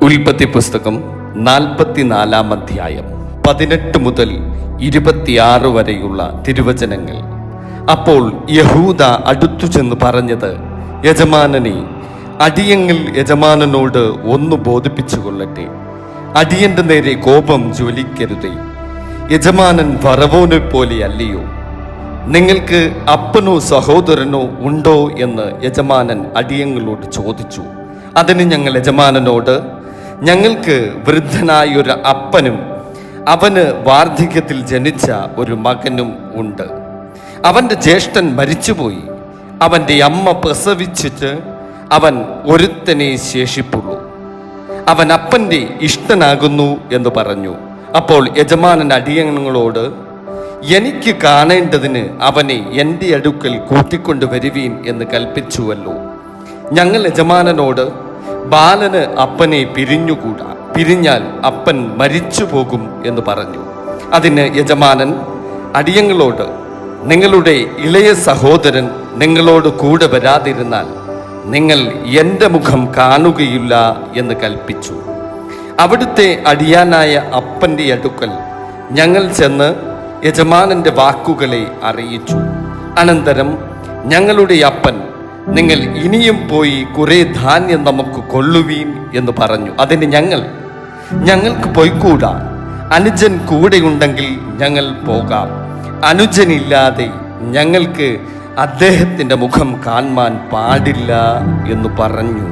ഉൽപ്പത്തി പുസ്തകം 44-ാം അധ്യായം 18 മുതൽ 26 വരെയുള്ള തിരുവചനങ്ങൾ. അപ്പോൾ യഹൂദ അടുത്തു ചെന്ന് പറഞ്ഞത്, യജമാനനെ, അടിയങ്ങൾ യജമാനനോട് ഒന്ന് ബോധിപ്പിച്ചു കൊള്ളട്ടെ. അടിയന്റെ നേരെ കോപം ജ്വലിക്കരുതേ. യജമാനൻ ഫറവോനെ പോലെ അല്ലയോ? നിങ്ങൾക്ക് അപ്പനോ സഹോദരനോ ഉണ്ടോ എന്ന് യജമാനൻ അടിയങ്ങളോട് ചോദിച്ചു. അതിന് ഞങ്ങൾ യജമാനനോട്, ഞങ്ങൾക്ക് വൃദ്ധനായൊരു അപ്പനും അവന് വാർദ്ധക്യത്തിൽ ജനിച്ച ഒരു മകനും ഉണ്ട്. അവൻ്റെ ജ്യേഷ്ഠൻ മരിച്ചുപോയി. അവൻ്റെ അമ്മ പ്രസവിച്ചിട്ട് അവൻ ഒരുത്തനെ ശേഷിപ്പുള്ളൂ. അവൻ അപ്പൻ്റെ ഇഷ്ടനാകുന്നു എന്ന് പറഞ്ഞു. അപ്പോൾ യജമാനൻ അടിയങ്ങളോട്, എനിക്ക് കാണേണ്ടതിന് അവനെ എൻ്റെ അടുക്കൽ കൂട്ടിക്കൊണ്ടു വരുവീൻ എന്ന് കൽപ്പിച്ചുവല്ലോ. ഞങ്ങൾ യജമാനനോട്, ബാലന് അപ്പനെ പിരിഞ്ഞുകൂടാ, പിരിഞ്ഞാൽ അപ്പൻ മരിച്ചു പോകും എന്ന് പറഞ്ഞു. അതിന് യജമാനൻ അടിയങ്ങളോട്, നിങ്ങളുടെ ഇളയ സഹോദരൻ നിങ്ങളോട് കൂടെ വരാതിരുന്നാൽ നിങ്ങൾ എൻ്റെ മുഖം കാണുകയില്ല എന്ന് കൽപ്പിച്ചു. അവിടുത്തെ അടിയാനായ അപ്പൻ്റെ അടുക്കൽ ഞങ്ങൾ ചെന്ന് യജമാനന്റെ വാക്കുകളെ അറിയിച്ചു. അനന്തരം ഞങ്ങളുടെ അപ്പൻ, നിങ്ങൾ ഇനിയും പോയി കുറെ ധാന്യം നമുക്ക് കൊള്ളുവീൻ എന്ന് പറഞ്ഞു. അതിന് ഞങ്ങൾക്ക് പോയിക്കൂടാ, അനുജൻ കൂടെയുണ്ടെങ്കിൽ ഞങ്ങൾ പോകാം. അനുജനില്ലാതെ ഞങ്ങൾക്ക് അദ്ദേഹത്തിൻ്റെ മുഖം കാണാൻ പാടില്ല എന്ന് പറഞ്ഞു.